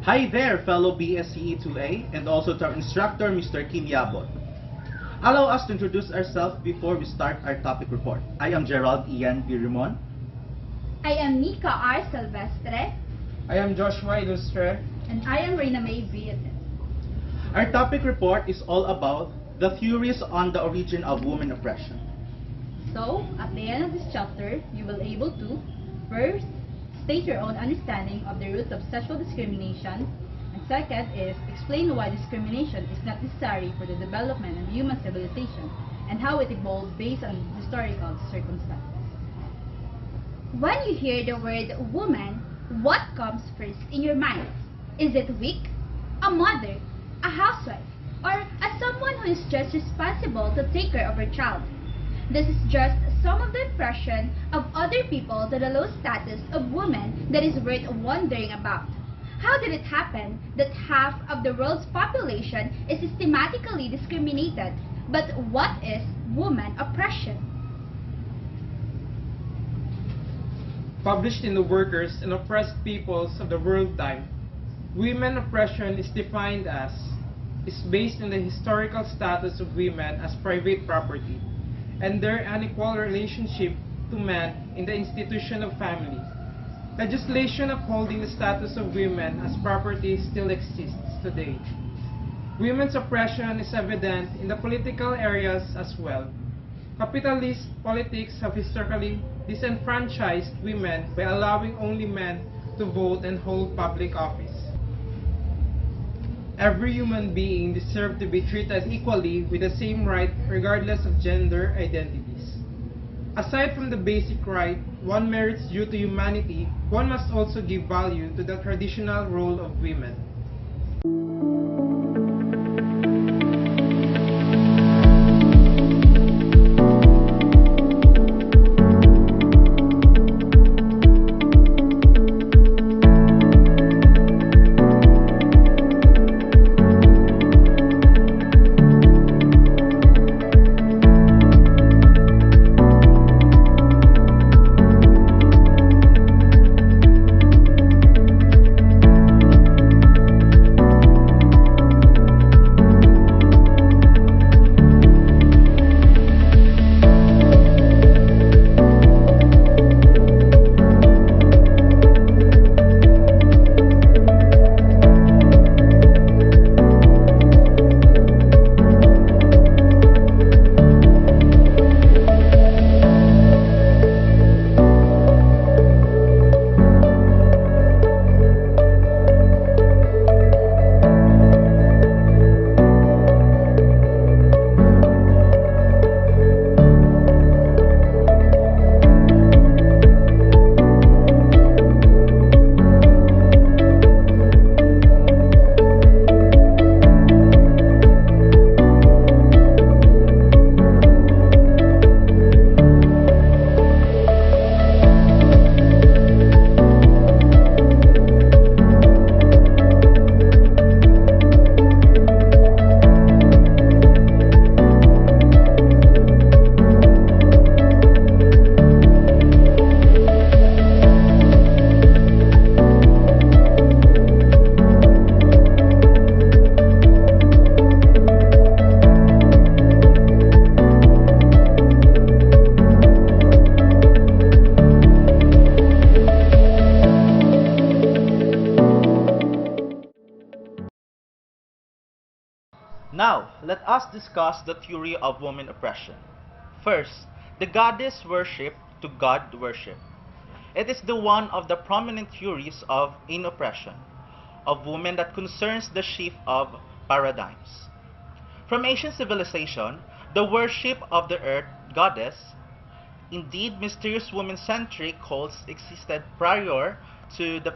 Hi there, fellow BSCE 2A, and also to our instructor, Mr. Kim Yabot. Allow us to introduce ourselves before we start our topic report. I am Gerald Ian Birimon. I am Nika R. Silvestre. I am Joshua Ilustre. And I am Reina May Vietes. Our topic report is all about the theories on the origin of women oppression. So, at the end of this chapter, you will be able to, first, state your own understanding of the roots of sexual discrimination, and second is explain why discrimination is not necessary for the development of human civilization and how it evolved based on historical circumstances. When you hear the word woman, what comes first in your mind? Is it weak, a mother, a housewife, or as someone who is just responsible to take care of her child? This is just some of the impression of other people to the low status of women that is worth wondering about. How did it happen that half of the world's population is systematically discriminated? But what is woman oppression? Published in the Workers and Oppressed Peoples of the World time, women oppression is defined as is based on the historical status of women as private property and their unequal relationship to men in the institution of family. Legislation upholding the status of women as property still exists today. Women's oppression is evident in the political areas as well. Capitalist politics have historically disenfranchised women by allowing only men to vote and hold public office. Every human being deserves to be treated equally with the same right regardless of gender identities. Aside from the basic right, one merits due to humanity, one must also give value to the traditional role of women. Now, let us discuss the theory of women oppression. First, the goddess worship to God worship. It is the one of the prominent theories of in oppression of women that concerns the shift of paradigms. From ancient civilization, the worship of the earth goddess, indeed mysterious woman-centric cults existed prior to the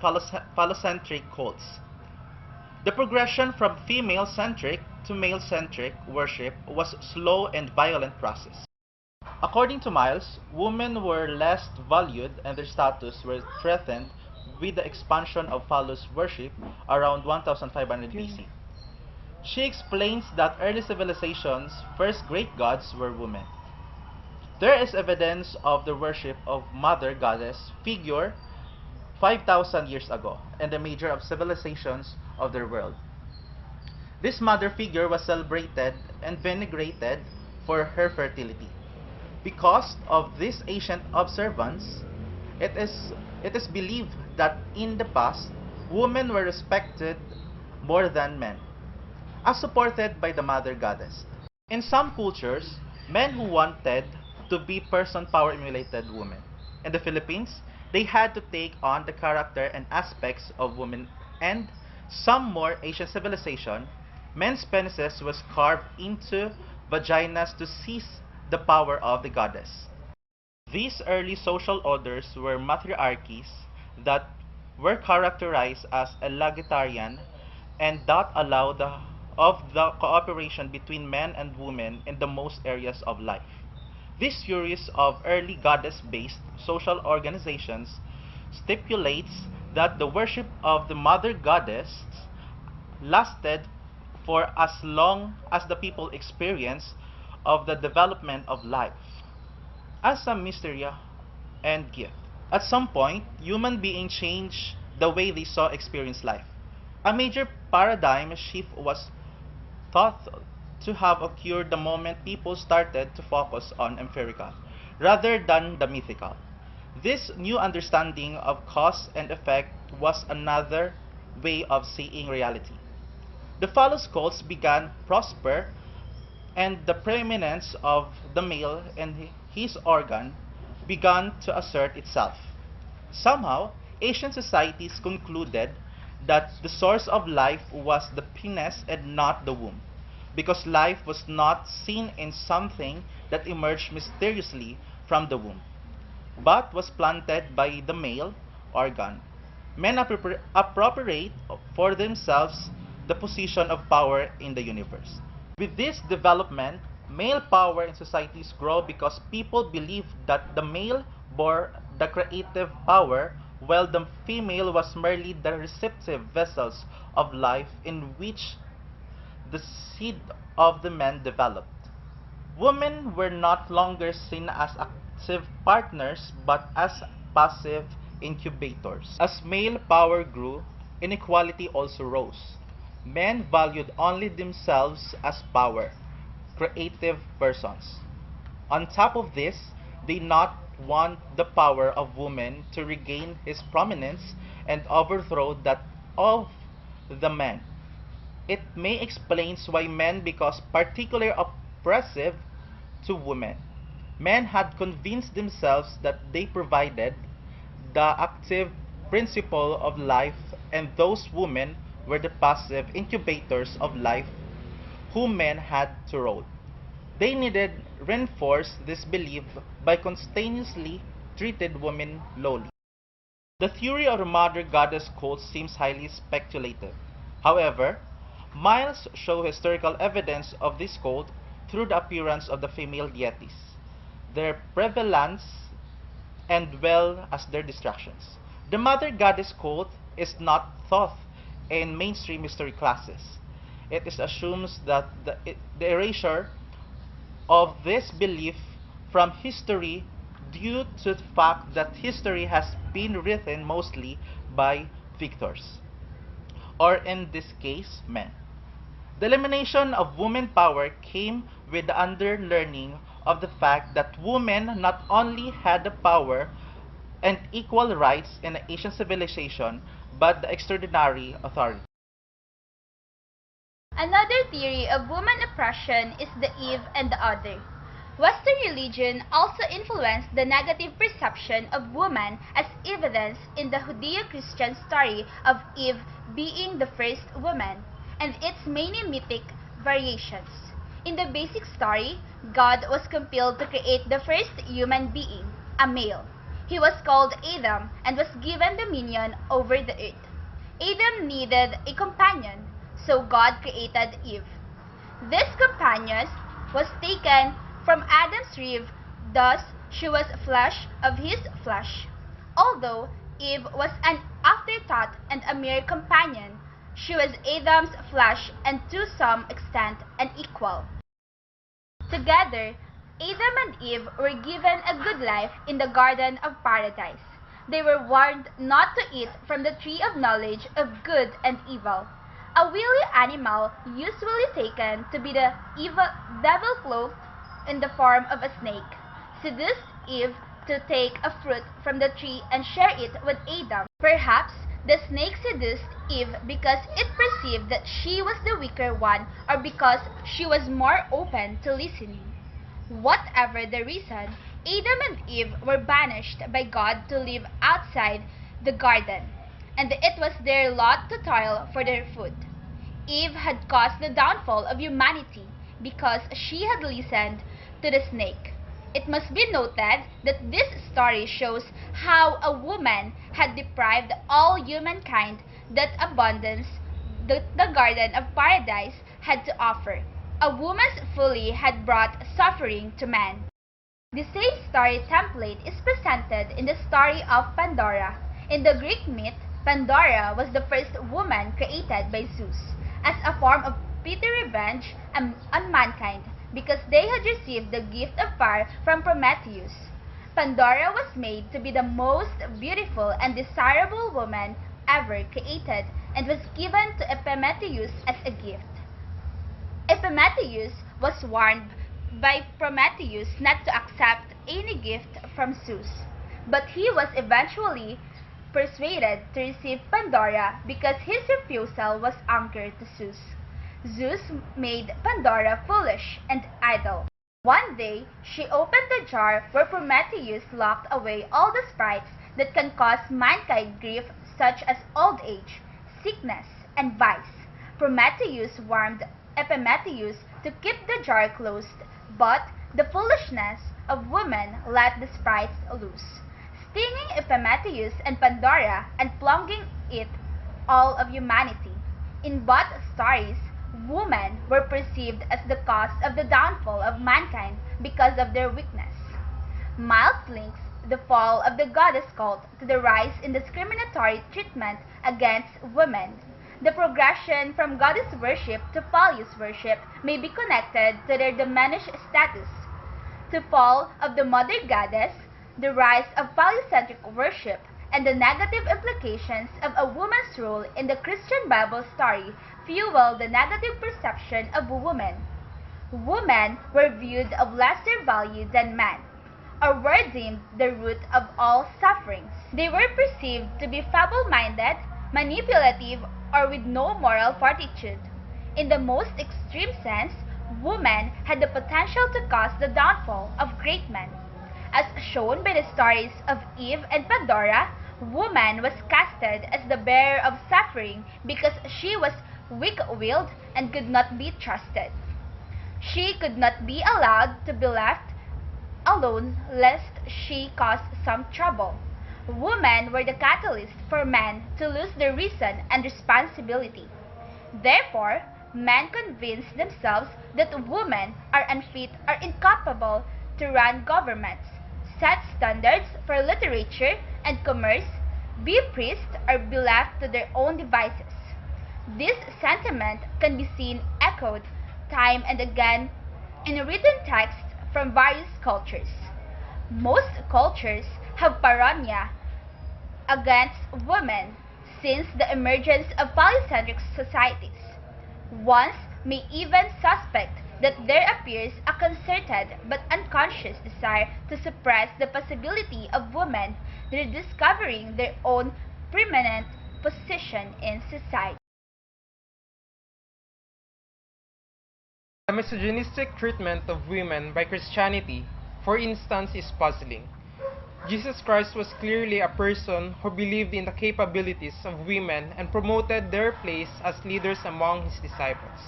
phallocentric cults. The progression from female-centric to male-centric worship was a slow and violent process. According to Miles, women were less valued and their status was threatened with the expansion of phallus worship around 1500 BC. She explains that early civilizations' first great gods were women. There is evidence of the worship of mother goddess figure 5,000 years ago and the major of civilizations of their world. This mother figure was celebrated and venerated for her fertility. Because of this ancient observance, it is believed that in the past, women were respected more than men, as supported by the mother goddess. In some cultures, men who wanted to be person power emulated women. In the Philippines, they had to take on the character and aspects of women, and some more Asian civilization, men's penises was carved into vaginas to seize the power of the goddess. These early social orders were matriarchies that were characterized as egalitarian and that allowed of the cooperation between men and women in the most areas of life. This series of early goddess-based social organizations stipulates that the worship of the mother goddess lasted for as long as the people experience of the development of life as a mystery and gift. At some point, human beings changed the way they saw experience life. A major paradigm shift was thought to have occurred the moment people started to focus on empirical rather than the mythical. This new understanding of cause and effect was another way of seeing reality. The phallus cults began prosper and the preeminence of the male and his organ began to assert itself. Somehow, Asian societies concluded that the source of life was the penis and not the womb, because life was not seen in something that emerged mysteriously from the womb, but was planted by the male organ. Men appropriate for themselves the position of power in the universe. With this development, male power in societies grow because people believed that the male bore the creative power while the female was merely the receptive vessels of life in which the seed of the man developed. Women were not longer seen as active partners but as passive incubators. As male power grew, inequality also rose. Men valued only themselves as power, creative persons. On top of this, they not want the power of women to regain his prominence and overthrow that of the man. It may explains why men become particularly oppressive to women. Men had convinced themselves that they provided the active principle of life and those women were the passive incubators of life whom men had to rule. They needed reinforce this belief by continuously treated women lowly. The theory of the mother goddess cult seems highly speculative. However, Miles show historical evidence of this cult through the appearance of the female deities, their prevalence, and well as their distractions. The mother goddess cult is not taught in mainstream history classes. It is assumes that the erasure of this belief from history due to the fact that history has been written mostly by victors, or in this case, men. The elimination of women power came with the underlearning of the fact that women not only had the power and equal rights in the Asian civilization, but the extraordinary authority. Another theory of woman oppression is the Eve and the other. Western religion also influenced the negative perception of woman as evidenced in the Judeo-Christian story of Eve being the first woman and its many mythic variations. In the basic story, God was compelled to create the first human being, a male. He was called Adam and was given dominion over the earth. Adam needed a companion, so God created Eve. This companion was taken from Adam's rib, thus she was flesh of his flesh. Although Eve was an afterthought and a mere companion, she was Adam's flesh and to some extent an equal. Together, Adam and Eve were given a good life in the Garden of Paradise. They were warned not to eat from the tree of knowledge of good and evil. A wily animal usually taken to be the evil devil cloaked in the form of a snake, seduced Eve to take a fruit from the tree and share it with Adam. Perhaps the snake seduced Eve because it perceived that she was the weaker one or because she was more open to listening. Whatever the reason, Adam and Eve were banished by God to live outside the garden, and it was their lot to toil for their food. Eve had caused the downfall of humanity because she had listened to the snake. It must be noted that this story shows how a woman had deprived all humankind that abundance the Garden of Paradise had to offer. A woman's folly had brought suffering to man. The same story template is presented in the story of Pandora. In the Greek myth, Pandora was the first woman created by Zeus as a form of petty revenge on mankind because they had received the gift of fire from Prometheus. Pandora was made to be the most beautiful and desirable woman ever created and was given to Epimetheus as a gift. Epimetheus was warned by Prometheus not to accept any gift from Zeus, but he was eventually persuaded to receive Pandora because his refusal was anger to Zeus. Zeus made Pandora foolish and idle. One day, she opened the jar where Prometheus locked away all the sprites that can cause mankind grief such as old age, sickness, and vice. Prometheus warned Epimetheus to keep the jar closed, but the foolishness of women let the sprites loose, stinging Epimetheus and Pandora and plunging it all of humanity. In both stories, women were perceived as the cause of the downfall of mankind because of their weakness. Miles links the fall of the goddess cult to the rise in discriminatory treatment against women. The progression from goddess worship to phallus worship may be connected to their diminished status. To fall of the mother goddess, the rise of phallocentric worship, and the negative implications of a woman's role in the Christian Bible story fuel the negative perception of women. Women were viewed of lesser value than men, or were deemed the root of all sufferings. They were perceived to be feeble-minded, manipulative, or with no moral fortitude. In the most extreme sense, women had the potential to cause the downfall of great men. As shown by the stories of Eve and Pandora, woman was casted as the bearer of suffering because she was weak-willed and could not be trusted. She could not be allowed to be left alone lest she cause some trouble. Women were the catalyst for men to lose their reason and responsibility. Therefore, men convinced themselves that women are unfit or incapable to run governments, set standards for literature and commerce, be priests, or be left to their own devices. This sentiment can be seen echoed time and again in written texts from various cultures. Most cultures have paranoia against women since the emergence of polycentric societies. Ones may even suspect that there appears a concerted but unconscious desire to suppress the possibility of women rediscovering their own preeminent position in society. The misogynistic treatment of women by Christianity, for instance, is puzzling. Jesus Christ was clearly a person who believed in the capabilities of women and promoted their place as leaders among his disciples.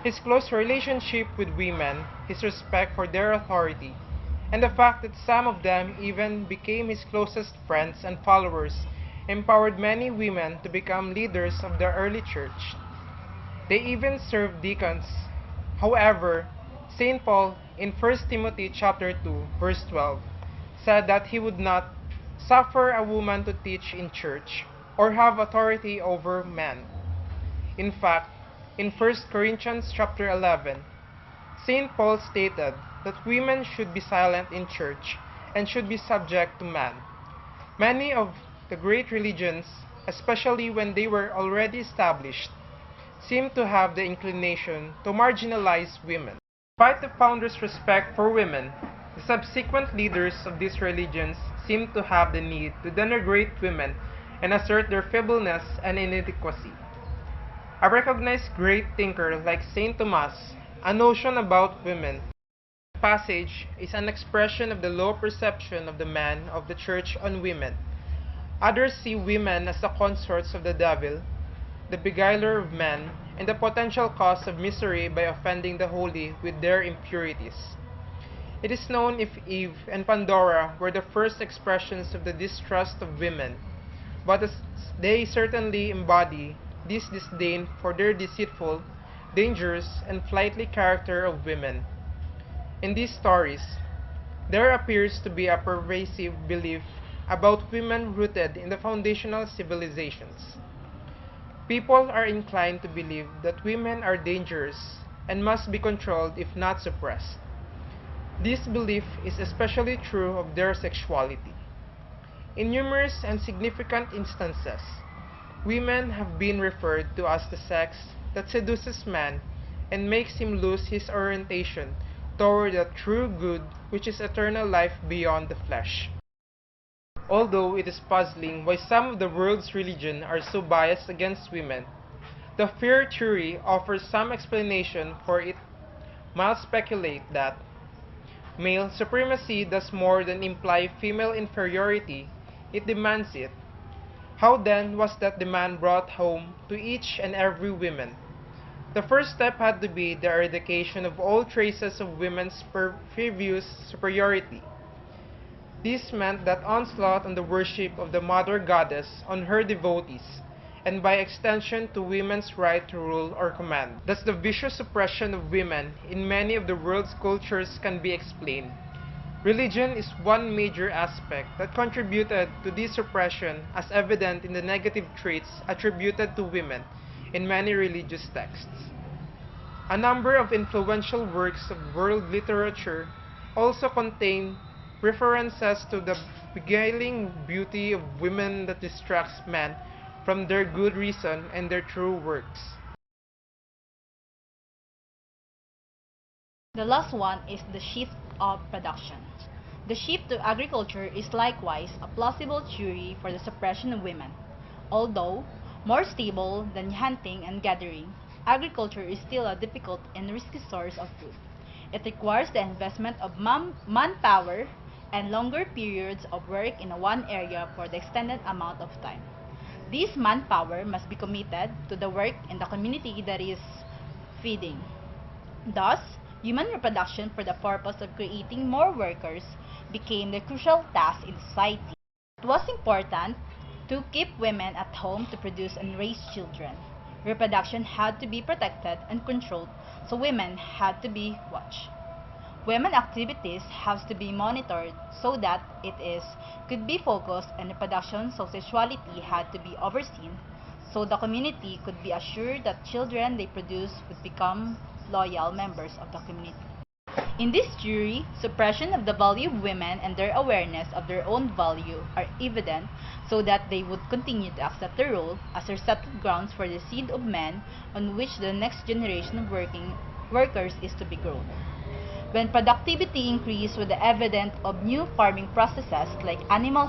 His close relationship with women, his respect for their authority, and the fact that some of them even became his closest friends and followers empowered many women to become leaders of the early church. They even served deacons. However, St. Paul in 1 Timothy chapter 2, verse 12, said that he would not suffer a woman to teach in church or have authority over men. In fact, in 1 Corinthians chapter 11, St. Paul stated that women should be silent in church and should be subject to man. Many of the great religions, especially when they were already established, seem to have the inclination to marginalize women. Despite the founders' respect for women, the subsequent leaders of these religions seem to have the need to denigrate women and assert their feebleness and inadequacy. A recognized great thinker like Saint Thomas, a notion about women passage is an expression of the low perception of the man of the church on women. Others see women as the consorts of the devil, the beguiler of men, and the potential cause of misery by offending the holy with their impurities. It is known if Eve and Pandora were the first expressions of the distrust of women, but as they certainly embody this disdain for their deceitful, dangerous, and flighty character of women. In these stories, there appears to be a pervasive belief about women rooted in the foundational civilizations. People are inclined to believe that women are dangerous and must be controlled if not suppressed. This belief is especially true of their sexuality. In numerous and significant instances, women have been referred to as the sex that seduces man and makes him lose his orientation toward the true good which is eternal life beyond the flesh. Although it is puzzling why some of the world's religions are so biased against women, the fear theory offers some explanation for it. Might speculate that male supremacy does more than imply female inferiority, it demands it. How then was that demand brought home to each and every woman? The first step had to be the eradication of all traces of women's previous superiority. This meant that onslaught on the worship of the mother goddess on her devotees, and by extension to women's right to rule or command. Thus the vicious suppression of women in many of the world's cultures can be explained. Religion is one major aspect that contributed to this suppression, as evident in the negative traits attributed to women in many religious texts. A number of influential works of world literature also contain references to the beguiling beauty of women that distracts men from their good reason and their true works. The last one is the shift of production. The shift to agriculture is likewise a plausible theory for the suppression of women. Although more stable than hunting and gathering, agriculture is still a difficult and risky source of food. It requires the investment of manpower and longer periods of work in one area for the extended amount of time. This manpower must be committed to the work in the community that is feeding. Thus, human reproduction for the purpose of creating more workers became the crucial task in society. It was important to keep women at home to produce and raise children. Reproduction had to be protected and controlled, so women had to be watched. Women activities have to be monitored so that could be focused on reproduction, so sexuality had to be overseen, so the community could be assured that children they produce would become loyal members of the community. In this theory, suppression of the value of women and their awareness of their own value are evident so that they would continue to accept the role as their settled grounds for the seed of men on which the next generation of workers is to be grown. When productivity increased with the advent of new farming processes like animal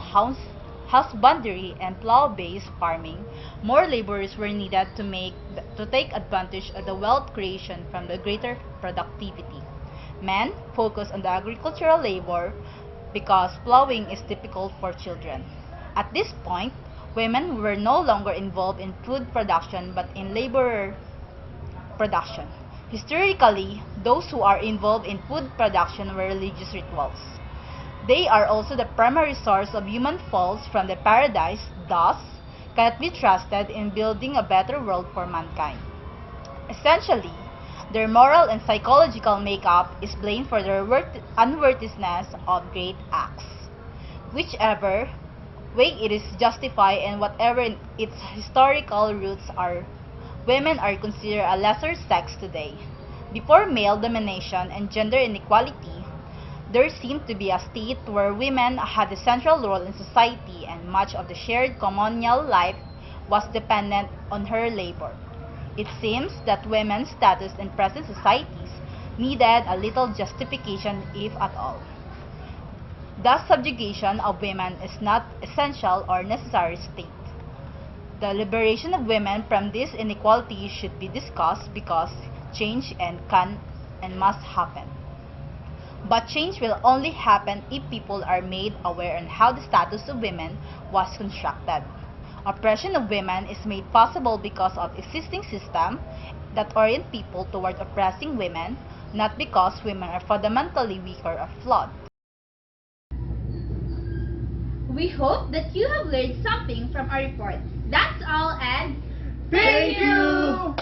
husbandry and plow-based farming, more laborers were needed to take advantage of the wealth creation from the greater productivity. Men focused on the agricultural labor because plowing is difficult for children. At this point, women were no longer involved in food production but in labor production. Historically, those who are involved in food production were religious rituals. They are also the primary source of human falls from the paradise, thus cannot be trusted in building a better world for mankind. Essentially, their moral and psychological makeup is blamed for their unworthiness of great acts. Whichever way it is justified and whatever its historical roots are, women are considered a lesser sex today. Before male domination and gender inequality, There seemed to be a state where women had a central role in society and much of the shared communal life was dependent on her labor. It seems that women's status in present societies needed a little justification, if at all. Thus, subjugation of women is not essential or necessary state. The liberation of women from this inequality should be discussed because change can and must happen. But change will only happen if people are made aware on how the status of women was constructed. Oppression of women is made possible because of existing systems that orient people toward oppressing women, not because women are fundamentally weaker or flawed. We hope that you have learned something from our report. That's all, and Thank you!